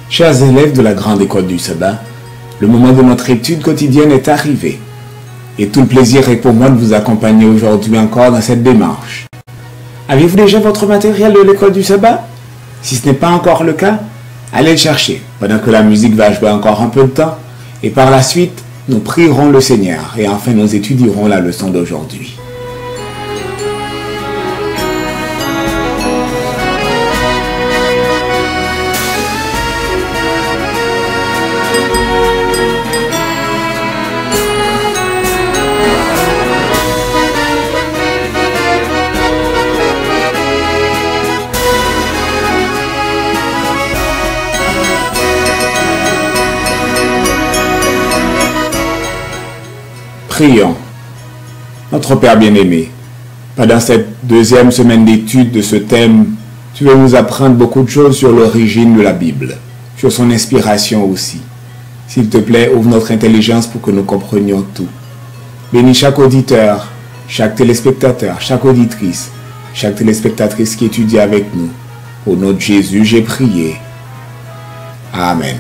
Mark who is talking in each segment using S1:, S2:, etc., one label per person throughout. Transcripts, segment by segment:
S1: Chers élèves de la grande école du sabbat, le moment de notre étude quotidienne est arrivé. Et tout le plaisir est pour moi de vous accompagner aujourd'hui encore dans cette démarche. Avez-vous déjà votre matériel de l'école du sabbat? Si ce n'est pas encore le cas, allez le chercher pendant que la musique va jouer encore un peu de temps. Et par la suite, nous prierons le Seigneur et enfin nous étudierons la leçon d'aujourd'hui. Prions. Notre Père bien-aimé, pendant cette deuxième semaine d'étude de ce thème, tu veux nous apprendre beaucoup de choses sur l'origine de la Bible, sur son inspiration aussi. S'il te plaît, ouvre notre intelligence pour que nous comprenions tout. Bénis chaque auditeur, chaque téléspectateur, chaque auditrice, chaque téléspectatrice qui étudie avec nous. Au nom de Jésus, j'ai prié. Amen.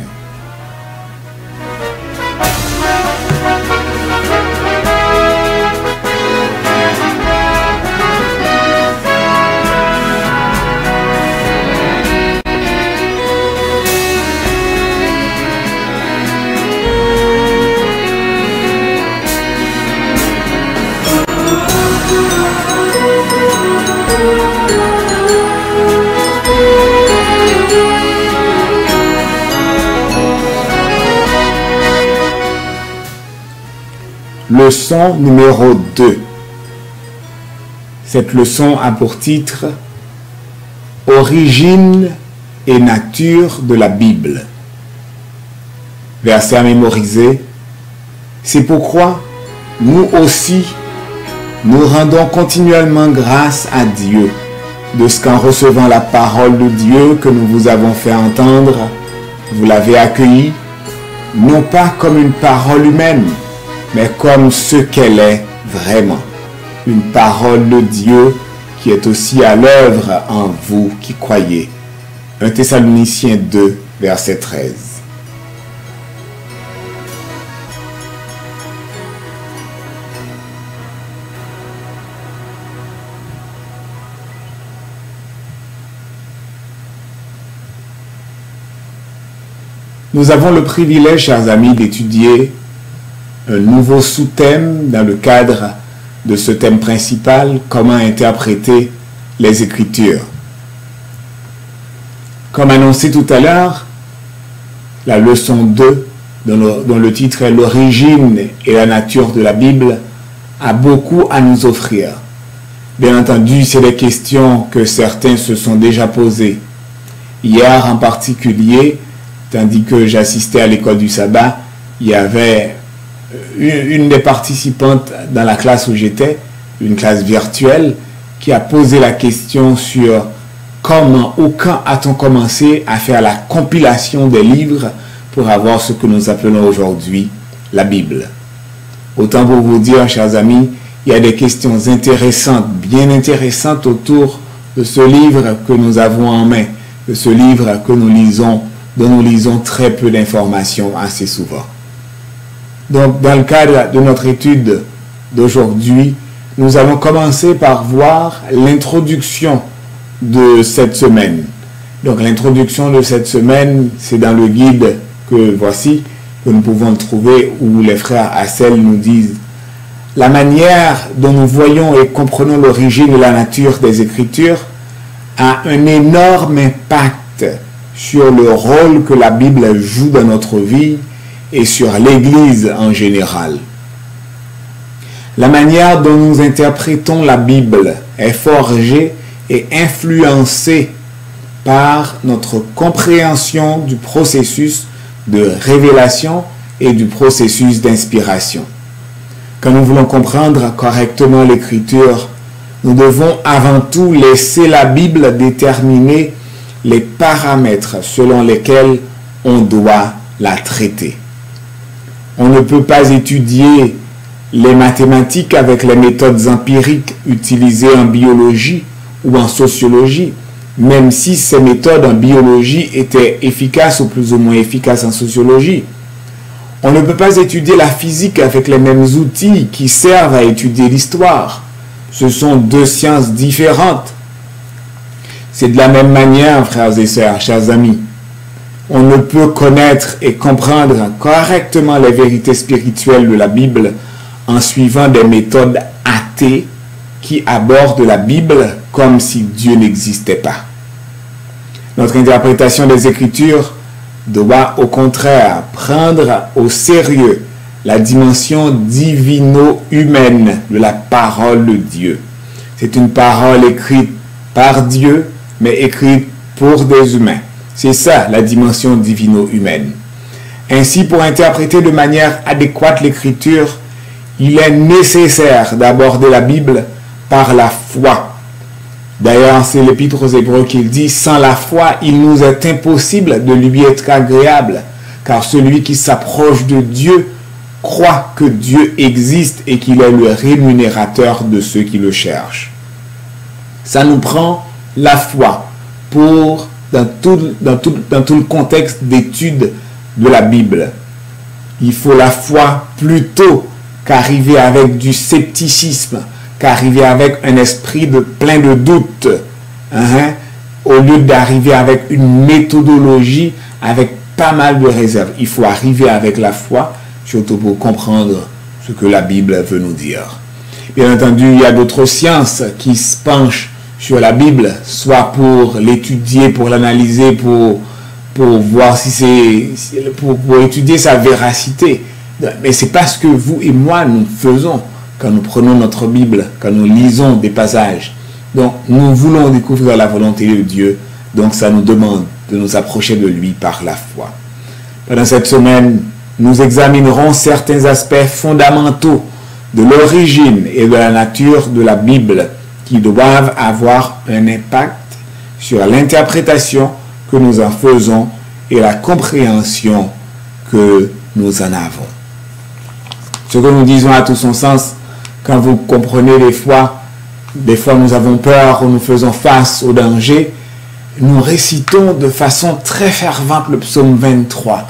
S1: Leçon numéro 2. Cette leçon a pour titre « Origine et nature de la Bible ». Verset à mémoriser. C'est pourquoi nous aussi, nous rendons continuellement grâce à Dieu de ce qu'en recevant la parole de Dieu que nous vous avons fait entendre, vous l'avez accueillie, non pas comme une parole humaine, mais comme ce qu'elle est vraiment, une parole de Dieu qui est aussi à l'œuvre en vous qui croyez. 1 Thessaloniciens 2, verset 13. Nous avons le privilège, chers amis, d'étudier un nouveau sous-thème dans le cadre de ce thème principal, comment interpréter les Écritures. Comme annoncé tout à l'heure, la leçon 2, dont le titre est « L'origine et la nature de la Bible », a beaucoup à nous offrir. Bien entendu, c'est des questions que certains se sont déjà posées. Hier en particulier, tandis que j'assistais à l'école du sabbat, il y avait une des participantes dans la classe où j'étais, une classe virtuelle, qui a posé la question sur comment ou quand a-t-on commencé à faire la compilation des livres pour avoir ce que nous appelons aujourd'hui la Bible. Autant pour vous dire, chers amis, il y a des questions intéressantes, bien intéressantes autour de ce livre que nous avons en main, de ce livre que nous lisons, dont nous lisons très peu d'informations assez souvent. Donc, dans le cadre de notre étude d'aujourd'hui, nous allons commencer par voir l'introduction de cette semaine. Donc, l'introduction de cette semaine, c'est dans le guide que voici, que nous pouvons trouver, où les frères Hassel nous disent « La manière dont nous voyons et comprenons l'origine et la nature des Écritures a un énorme impact sur le rôle que la Bible joue dans notre vie et sur l'Église en général. La manière dont nous interprétons la Bible est forgée et influencée par notre compréhension du processus de révélation et du processus d'inspiration. Quand nous voulons comprendre correctement l'Écriture, nous devons avant tout laisser la Bible déterminer les paramètres selon lesquels on doit la traiter. On ne peut pas étudier les mathématiques avec les méthodes empiriques utilisées en biologie ou en sociologie, même si ces méthodes en biologie étaient efficaces ou plus ou moins efficaces en sociologie. On ne peut pas étudier la physique avec les mêmes outils qui servent à étudier l'histoire. Ce sont deux sciences différentes. C'est de la même manière, frères et sœurs, chers amis. On ne peut connaître et comprendre correctement les vérités spirituelles de la Bible en suivant des méthodes athées qui abordent la Bible comme si Dieu n'existait pas. Notre interprétation des Écritures doit au contraire prendre au sérieux la dimension divino-humaine de la parole de Dieu. C'est une parole écrite par Dieu, mais écrite pour des humains. C'est ça la dimension divino-humaine. Ainsi, pour interpréter de manière adéquate l'Écriture, il est nécessaire d'aborder la Bible par la foi. D'ailleurs, c'est l'Épître aux Hébreux qui dit « Sans la foi, il nous est impossible de lui être agréable, car celui qui s'approche de Dieu croit que Dieu existe et qu'il est le rémunérateur de ceux qui le cherchent. » Ça nous prend la foi pour, dans tout le contexte d'étude de la Bible. Il faut la foi plutôt qu'arriver avec du scepticisme, qu'arriver avec un esprit plein de doutes, au lieu d'arriver avec une méthodologie avec pas mal de réserves. Il faut arriver avec la foi, surtout pour comprendre ce que la Bible veut nous dire. Bien entendu, il y a d'autres sciences qui se penchent sur la Bible, soit pour l'étudier, pour l'analyser, pour voir si c'est... pour étudier sa véracité. Mais c'est pas ce que vous et moi nous faisons quand nous prenons notre Bible, quand nous lisons des passages. Donc, nous voulons découvrir la volonté de Dieu, donc ça nous demande de nous approcher de lui par la foi. Pendant cette semaine, nous examinerons certains aspects fondamentaux de l'origine et de la nature de la Bible qui doivent avoir un impact sur l'interprétation que nous en faisons et la compréhension que nous en avons. Ce que nous disons a tout son sens quand vous comprenez des fois nous avons peur ou nous faisons face au danger. Nous récitons de façon très fervente le psaume 23,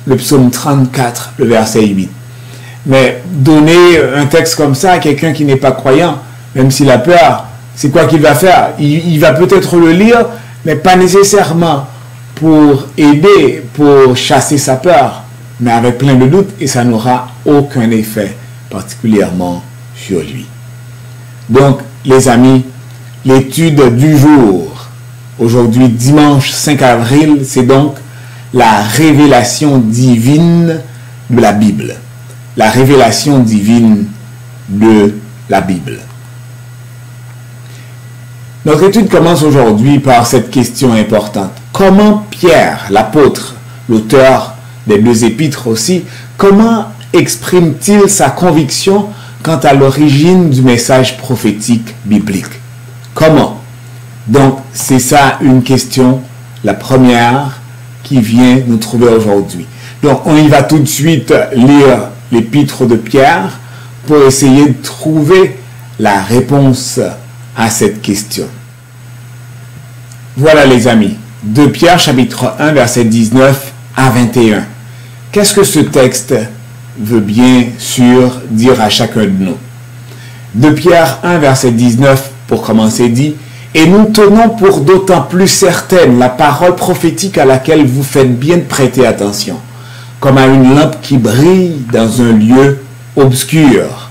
S1: le psaume 34, le verset 8. Mais donner un texte comme ça à quelqu'un qui n'est pas croyant, même s'il a peur, c'est quoi qu'il va faire? Il va peut-être le lire, mais pas nécessairement pour aider, pour chasser sa peur, mais avec plein de doutes, et ça n'aura aucun effet particulièrement sur lui. Donc, les amis, l'étude du jour, aujourd'hui dimanche 5 avril, c'est donc la révélation divine de la Bible. La révélation divine de la Bible. Notre étude commence aujourd'hui par cette question importante. Comment Pierre, l'apôtre, l'auteur des deux épîtres aussi, comment exprime-t-il sa conviction quant à l'origine du message prophétique biblique? Comment? Donc, c'est ça une question, la première, qui vient nous trouver aujourd'hui. Donc, on y va tout de suite lire l'épître de Pierre pour essayer de trouver la réponse à cette question. Voilà les amis, 2 Pierre chapitre 1 verset 19 à 21. Qu'est-ce que ce texte veut bien sûr dire à chacun de nous? 2 Pierre 1 verset 19 pour commencer dit « Et nous tenons pour d'autant plus certaine la parole prophétique à laquelle vous faites bien prêter attention, comme à une lampe qui brille dans un lieu obscur,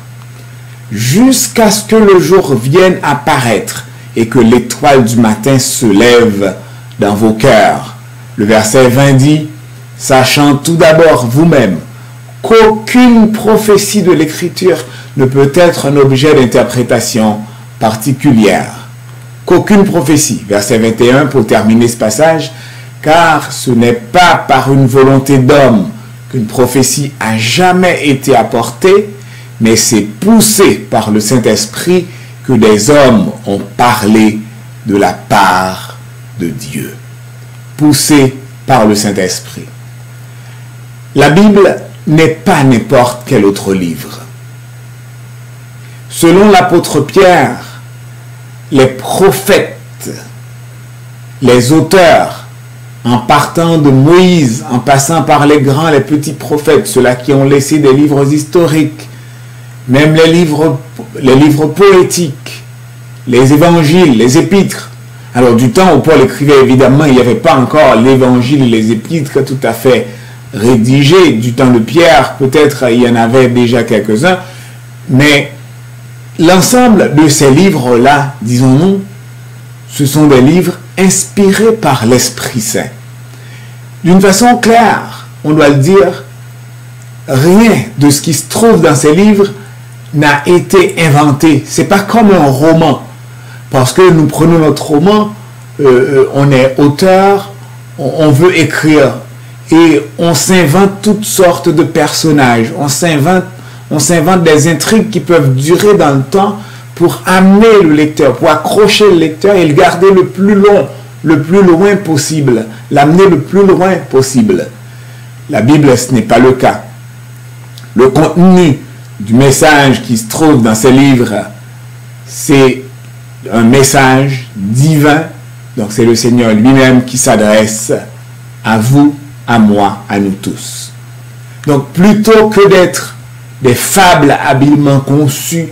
S1: jusqu'à ce que le jour vienne apparaître et que l'étoile du matin se lève dans vos cœurs. » Le verset 20 dit « Sachant tout d'abord vous-même qu'aucune prophétie de l'Écriture ne peut être un objet d'interprétation particulière. » Qu'aucune prophétie, verset 21 pour terminer ce passage, car ce n'est pas par une volonté d'homme qu'une prophétie a jamais été apportée, mais c'est poussé par le Saint-Esprit que des hommes ont parlé de la part de Dieu. Poussé par le Saint-Esprit. La Bible n'est pas n'importe quel autre livre. Selon l'apôtre Pierre, les prophètes, les auteurs, en partant de Moïse, en passant par les grands, les petits prophètes, ceux-là qui ont laissé des livres historiques, même les livres poétiques, les évangiles, les épîtres. Alors du temps où Paul écrivait, évidemment, il n'y avait pas encore l'évangile et les épîtres tout à fait rédigés. Du temps de Pierre, peut-être il y en avait déjà quelques-uns, mais l'ensemble de ces livres-là, disons-nous, ce sont des livres inspirés par l'Esprit Saint. D'une façon claire, on doit le dire, rien de ce qui se trouve dans ces livres n'a été inventé. Ce n'est pas comme un roman. Parce que nous prenons notre roman, on est auteur, on veut écrire. Et on s'invente toutes sortes de personnages. On s'invente des intrigues qui peuvent durer dans le temps pour amener le lecteur, pour accrocher le lecteur et le garder le plus loin possible, l'amener le plus loin possible. La Bible, ce n'est pas le cas. Le contenu du message qui se trouve dans ces livres, c'est un message divin. Donc c'est le Seigneur lui-même qui s'adresse à vous, à moi, à nous tous. Donc plutôt que d'être des fables habilement conçues,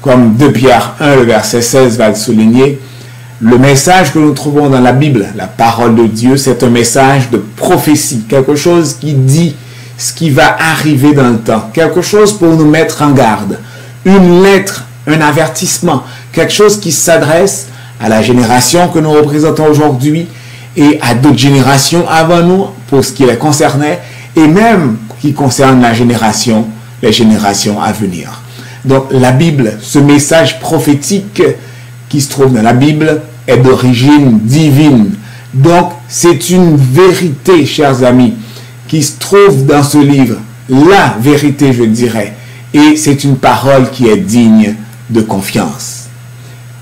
S1: comme 2 Pierre 1, le verset 16 va le souligner, le message que nous trouvons dans la Bible, la parole de Dieu, c'est un message de prophétie, quelque chose qui dit ce qui va arriver dans le temps, quelque chose pour nous mettre en garde, une lettre, un avertissement, quelque chose qui s'adresse à la génération que nous représentons aujourd'hui et à d'autres générations avant nous pour ce qui les concernait et même qui concerne les générations à venir. Donc la Bible, ce message prophétique qui se trouve dans la Bible est d'origine divine. Donc c'est une vérité, chers amis, qui se trouve dans ce livre, la vérité, je dirais, et c'est une parole qui est digne de confiance.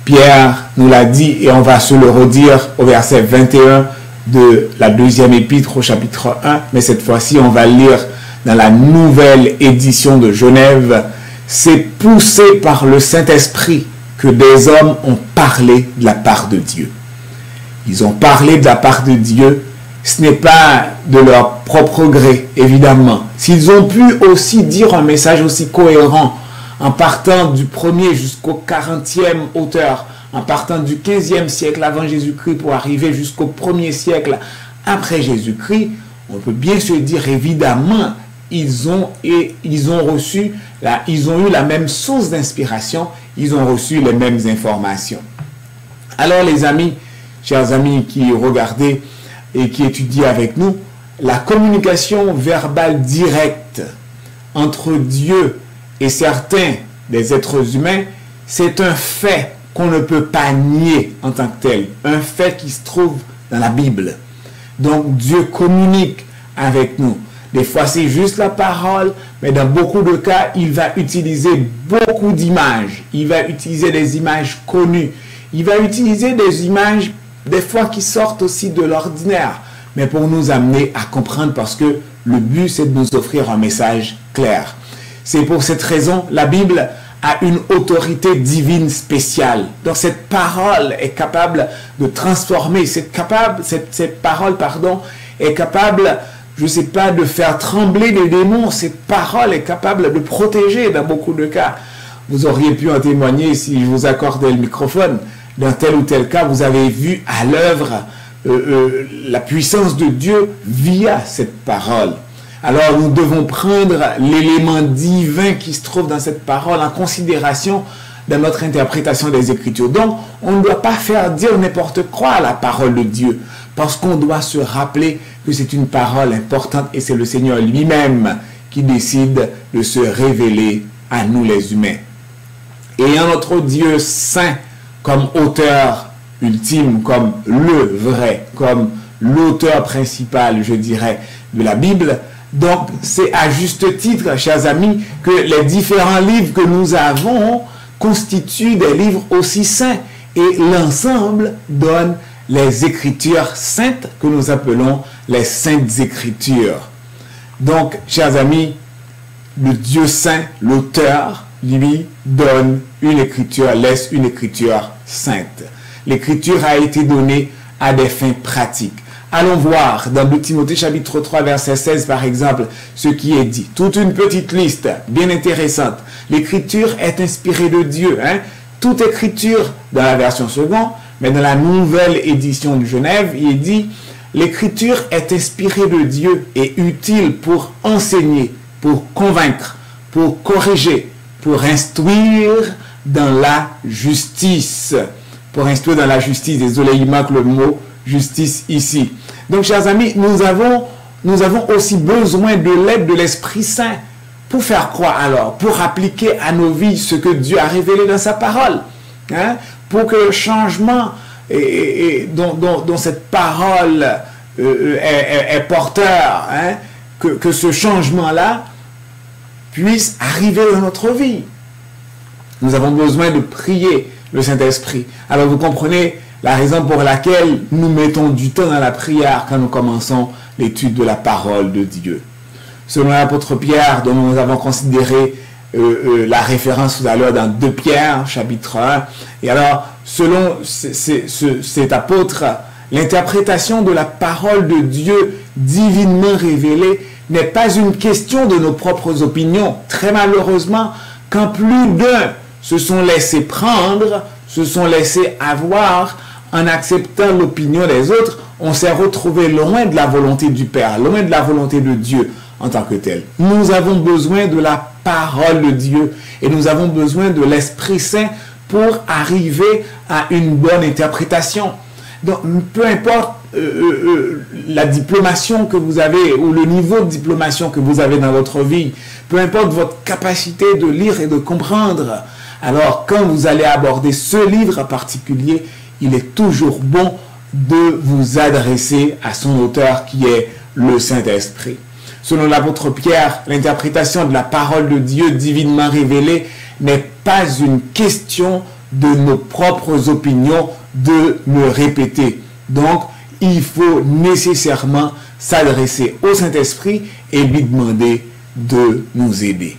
S1: Pierre nous l'a dit et on va se le redire au verset 21 de la 2e épître au chapitre 1, mais cette fois-ci on va lire dans la nouvelle édition de Genève. C'est poussé par le Saint-Esprit que des hommes ont parlé de la part de Dieu. Ils ont parlé de la part de Dieu. Ce n'est pas de leur propre gré, évidemment. S'ils ont pu aussi dire un message aussi cohérent, en partant du 1er jusqu'au 40e auteur, en partant du 15e siècle avant Jésus-Christ pour arriver jusqu'au 1er siècle après Jésus-Christ, on peut bien se dire, évidemment, ils ont eu la même source d'inspiration, ils ont reçu les mêmes informations. Alors les amis, chers amis qui regardez et qui étudient avec nous, la communication verbale directe entre Dieu et certains des êtres humains, c'est un fait qu'on ne peut pas nier en tant que tel, un fait qui se trouve dans la Bible. Donc Dieu communique avec nous. Des fois, c'est juste la parole, mais dans beaucoup de cas, il va utiliser beaucoup d'images. Il va utiliser des images connues. Il va utiliser des images, des fois, qui sortent aussi de l'ordinaire, mais pour nous amener à comprendre, parce que le but, c'est de nous offrir un message clair. C'est pour cette raison, la Bible a une autorité divine spéciale. Donc, cette parole est capable de transformer. Cette parole, est capable, je ne sais pas, de faire trembler les démons. Cette parole est capable de protéger dans beaucoup de cas. Vous auriez pu en témoigner si je vous accordais le microphone. Dans tel ou tel cas, vous avez vu à l'œuvre la puissance de Dieu via cette parole. Alors nous devons prendre l'élément divin qui se trouve dans cette parole en considération dans notre interprétation des Écritures. Donc, on ne doit pas faire dire n'importe quoi à la parole de Dieu, parce qu'on doit se rappeler que c'est une parole importante et c'est le Seigneur lui-même qui décide de se révéler à nous les humains. Ayant notre Dieu saint comme auteur ultime, comme le vrai, comme l'auteur principal, je dirais, de la Bible. Donc, c'est à juste titre, chers amis, que les différents livres que nous avons constituent des livres aussi saints. Et l'ensemble donne les Écritures saintes que nous appelons les Saintes Écritures. Donc, chers amis, le Dieu saint, l'auteur, lui, donne une écriture, laisse une écriture sainte. L'écriture a été donnée à des fins pratiques. Allons voir dans 2 Timothée chapitre 3 verset 16 par exemple ce qui est dit. Toute une petite liste bien intéressante. L'écriture est inspirée de Dieu. Toute écriture dans la version seconde, mais dans la nouvelle édition de Genève, il est dit l'écriture est inspirée de Dieu et utile pour enseigner, pour convaincre, pour corriger, pour instruire dans la justice. Pour instruire dans la justice. Désolé, il manque le mot justice ici. Donc, chers amis, nous avons aussi besoin de l'aide de l'Esprit Saint. Pour faire quoi alors? Pour appliquer à nos vies ce que Dieu a révélé dans sa parole. Pour que le changement dont cette parole est porteur, que ce changement-là puisse arriver dans notre vie. Nous avons besoin de prier le Saint-Esprit. Alors vous comprenez la raison pour laquelle nous mettons du temps dans la prière quand nous commençons l'étude de la parole de Dieu. Selon l'apôtre Pierre, dont nous avons considéré la référence tout à l'heure dans 2 Pierre, chapitre 1, et alors, selon cet apôtre, l'interprétation de la parole de Dieu divinement révélée n'est pas une question de nos propres opinions. Très malheureusement, quand plus d'un se sont laissés prendre, se sont laissés avoir en acceptant l'opinion des autres, on s'est retrouvé loin de la volonté du Père, loin de la volonté de Dieu en tant que tel. Nous avons besoin de la parole de Dieu et nous avons besoin de l'Esprit Saint pour arriver à une bonne interprétation. Donc, peu importe la diplomation que vous avez ou le niveau de diplomation que vous avez dans votre vie, peu importe votre capacité de lire et de comprendre, alors quand vous allez aborder ce livre en particulier, il est toujours bon de vous adresser à son auteur qui est le Saint-Esprit. Selon l'apôtre Pierre, l'interprétation de la parole de Dieu divinement révélée n'est pas une question de nos propres opinions de me répéter. Donc, il faut nécessairement s'adresser au Saint-Esprit et lui demander de nous aider.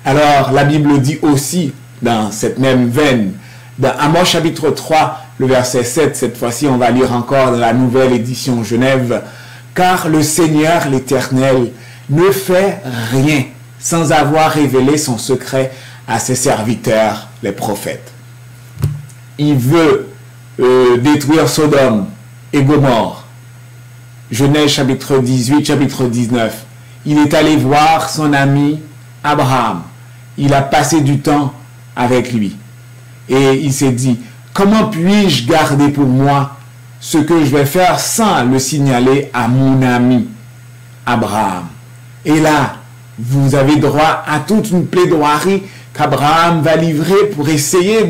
S1: Alors, la Bible dit aussi, dans cette même veine, dans Amos chapitre 3, le verset 7, cette fois-ci, on va lire encore dans la nouvelle édition Genève, « Car le Seigneur, l'Éternel, ne fait rien sans avoir révélé son secret à ses serviteurs, les prophètes. » Il veut détruire Sodome et Gomorrhe. Genèse chapitre 18, chapitre 19. Il est allé voir son ami Abraham. Il a passé du temps avec lui. Et il s'est dit, comment puis-je garder pour moi ce que je vais faire sans le signaler à mon ami Abraham? Et là, vous avez droit à toute une plaidoirie qu'Abraham va livrer pour essayer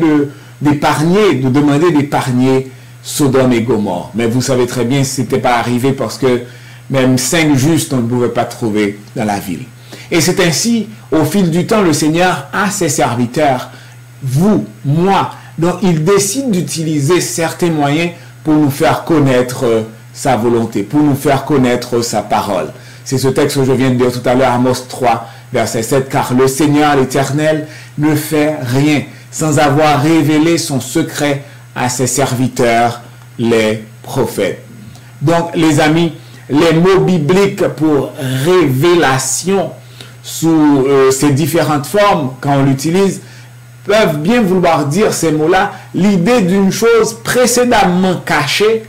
S1: d'épargner, de demander d'épargner Sodome et Gomorrhe. Mais vous savez très bien que ce n'était pas arrivé parce que même 5 justes, on ne pouvait pas trouver dans la ville. Et c'est ainsi, au fil du temps, le Seigneur a ses serviteurs, vous, moi. Donc, il décide d'utiliser certains moyens pour nous faire connaître sa volonté, pour nous faire connaître sa parole. C'est ce texte que je viens de dire tout à l'heure, Amos 3, verset 7, « Car le Seigneur, l'Éternel, ne fait rien sans avoir révélé son secret à ses serviteurs, les prophètes. » Donc, les amis, les mots bibliques pour révélation sous ces différentes formes, quand on l'utilise, peuvent bien vouloir dire ces mots-là, l'idée d'une chose précédemment cachée,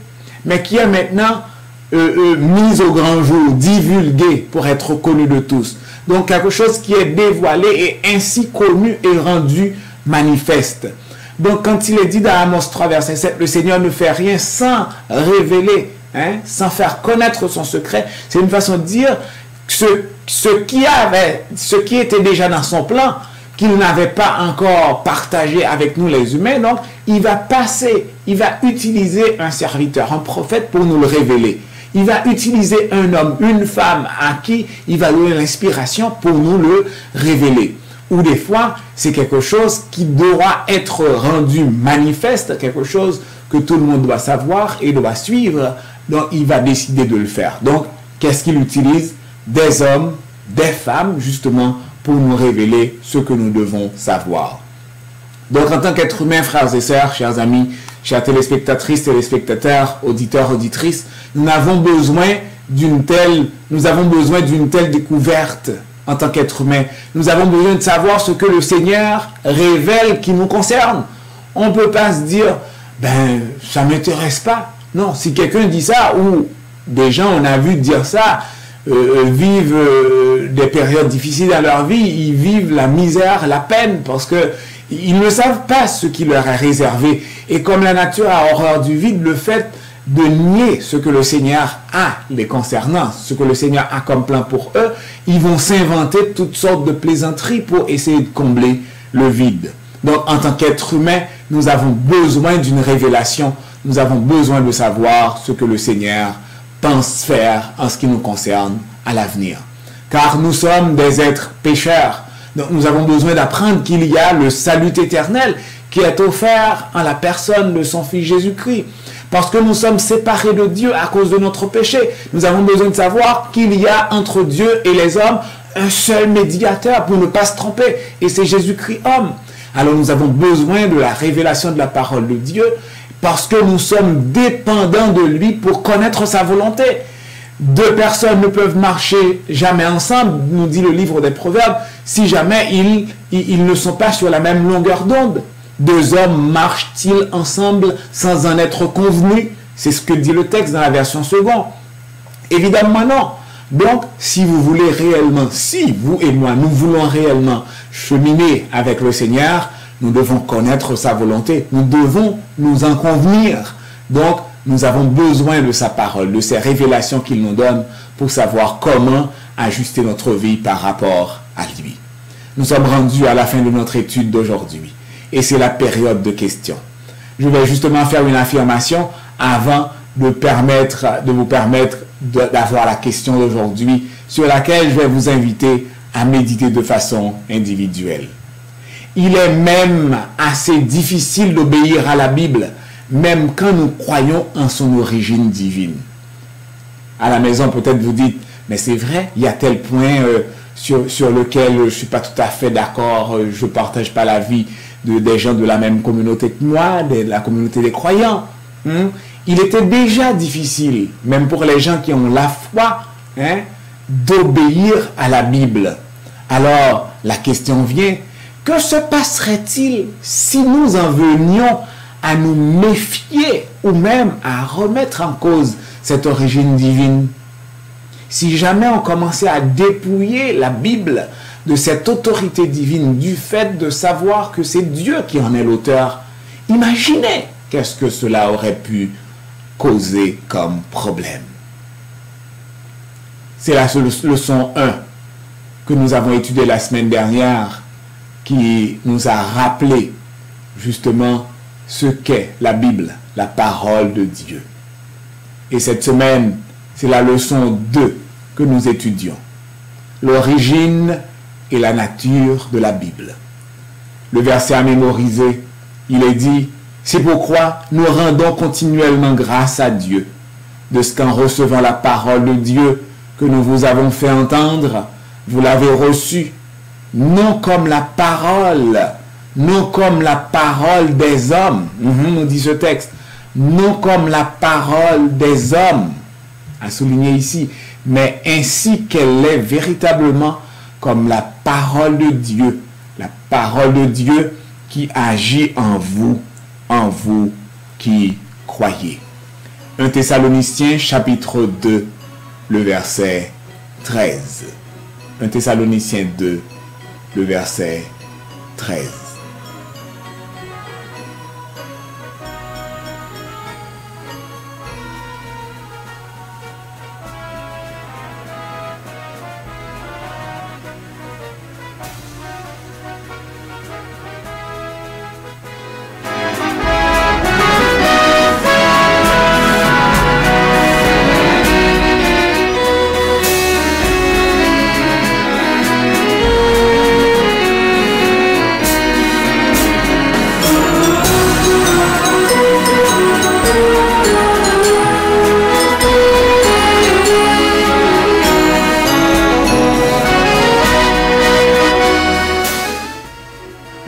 S1: mais qui est maintenant mise au grand jour, divulguée pour être connue de tous. Donc, quelque chose qui est dévoilé et ainsi connu et rendu manifeste. Donc, quand il est dit dans Amos 3, verset 7, le Seigneur ne fait rien sans révéler, sans faire connaître son secret, c'est une façon de dire ce qui était déjà dans son plan, qu'il n'avait pas encore partagé avec nous les humains. Donc, il va utiliser un serviteur, un prophète pour nous le révéler. Il va utiliser un homme, une femme à qui il va donner l'inspiration pour nous le révéler. Ou des fois, c'est quelque chose qui doit être rendu manifeste, quelque chose que tout le monde doit savoir et doit suivre. Donc, il va décider de le faire. Donc, qu'est-ce qu'il utilise? Des hommes des femmes, justement, pour nous révéler ce que nous devons savoir. Donc, en tant qu'être humain, frères et sœurs, chers amis, chers téléspectatrices, téléspectateurs, auditeurs, auditrices, nous avons besoin d'une telle découverte en tant qu'être humain. Nous avons besoin de savoir ce que le Seigneur révèle qui nous concerne. On ne peut pas se dire, ben, ça ne m'intéresse pas. Non, si quelqu'un dit ça, ou des gens, on a vu dire ça, vivent des périodes difficiles dans leur vie, ils vivent la misère, la peine, parce que ils ne savent pas ce qui leur est réservé. Et comme la nature a horreur du vide, le fait de nier ce que le Seigneur a les concernant, ce que le Seigneur a comme plan pour eux, ils vont s'inventer toutes sortes de plaisanteries pour essayer de combler le vide. Donc, en tant qu'être humain, nous avons besoin d'une révélation. Nous avons besoin de savoir ce que le Seigneur pense faire en ce qui nous concerne à l'avenir. Car nous sommes des êtres pécheurs. Donc, nous avons besoin d'apprendre qu'il y a le salut éternel qui est offert en la personne de son Fils Jésus-Christ. Parce que nous sommes séparés de Dieu à cause de notre péché. Nous avons besoin de savoir qu'il y a entre Dieu et les hommes un seul médiateur pour ne pas se tromper. Et c'est Jésus-Christ homme. Alors nous avons besoin de la révélation de la parole de Dieu parce que nous sommes dépendants de lui pour connaître sa volonté. Deux personnes ne peuvent marcher jamais ensemble, nous dit le livre des Proverbes, si jamais ils ne sont pas sur la même longueur d'onde. Deux hommes marchent-ils ensemble sans en être convenus? C'est ce que dit le texte dans la version seconde. Évidemment non. Donc, si vous voulez réellement, si vous et moi, nous voulons réellement cheminer avec le Seigneur, nous devons connaître sa volonté. Nous devons nous en convenir. Donc, nous avons besoin de sa parole, de ses révélations qu'il nous donne pour savoir comment ajuster notre vie par rapport à lui. Nous sommes rendus à la fin de notre étude d'aujourd'hui. Et c'est la période de questions. Je vais justement faire une affirmation avant de vous permettre d'avoir la question d'aujourd'hui sur laquelle je vais vous inviter à méditer de façon individuelle. Il est même assez difficile d'obéir à la Bible, même quand nous croyons en son origine divine. À la maison, peut-être vous dites, mais c'est vrai, il y a tel point sur lequel je ne suis pas tout à fait d'accord, je ne partage pas la vie des gens de la même communauté que moi, de la communauté des croyants. Il était déjà difficile, même pour les gens qui ont la foi, d'obéir à la Bible. Alors, la question vient, que se passerait-il si nous en venions à nous méfier ou même à remettre en cause cette origine divine? Si jamais on commençait à dépouiller la Bible de cette autorité divine, du fait de savoir que c'est Dieu qui en est l'auteur, imaginez qu'est-ce que cela aurait pu causer comme problème. C'est la leçon 1 que nous avons étudiée la semaine dernière qui nous a rappelé justement ce qu'est la Bible, la parole de Dieu. Et cette semaine, c'est la leçon 2 que nous étudions. L'origine et la nature de la Bible. Le verset à mémoriser, il est dit, c'est pourquoi nous rendons continuellement grâce à Dieu, de ce qu'en recevant la parole de Dieu que nous vous avons fait entendre, vous l'avez reçue, non comme la parole des hommes, nous dit ce texte, non comme la parole des hommes, à souligner ici, mais ainsi qu'elle est véritablement comme la parole de Dieu qui agit en vous qui croyez. 1 Thessaloniciens chapitre 2, le verset 13. 1 Thessaloniciens 2, le verset 13.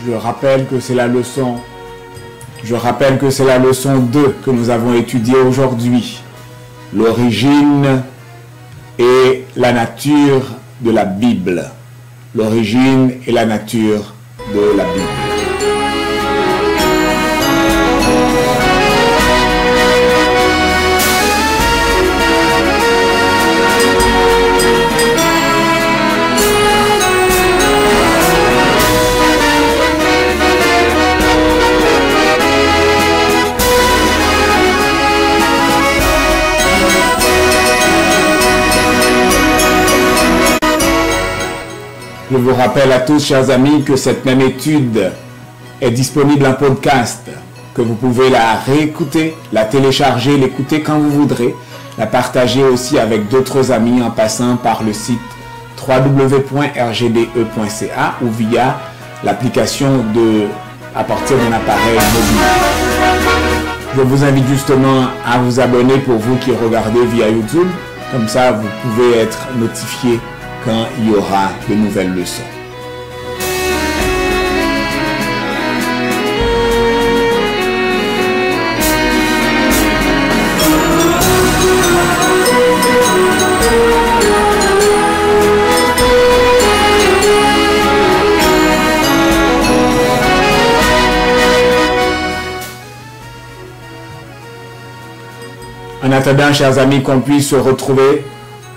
S1: Je rappelle que c'est la leçon 2 que nous avons étudiée aujourd'hui. L'origine et la nature de la Bible. L'origine et la nature de la Bible. Je vous rappelle à tous, chers amis, que cette même étude est disponible en podcast, que vous pouvez la réécouter, la télécharger, l'écouter quand vous voudrez, la partager aussi avec d'autres amis en passant par le site www.rgde.ca ou via l'application à partir d'un appareil mobile. Je vous invite justement à vous abonner pour vous qui regardez via YouTube, comme ça vous pouvez être notifié quand il y aura de nouvelles leçons. En attendant, chers amis, qu'on puisse se retrouver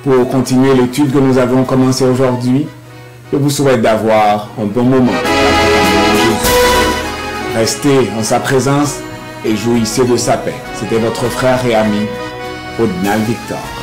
S1: pour continuer l'étude que nous avons commencé aujourd'hui, je vous souhaite d'avoir un bon moment. Restez en sa présence et jouissez de sa paix. C'était votre frère et ami, Odinal Victor.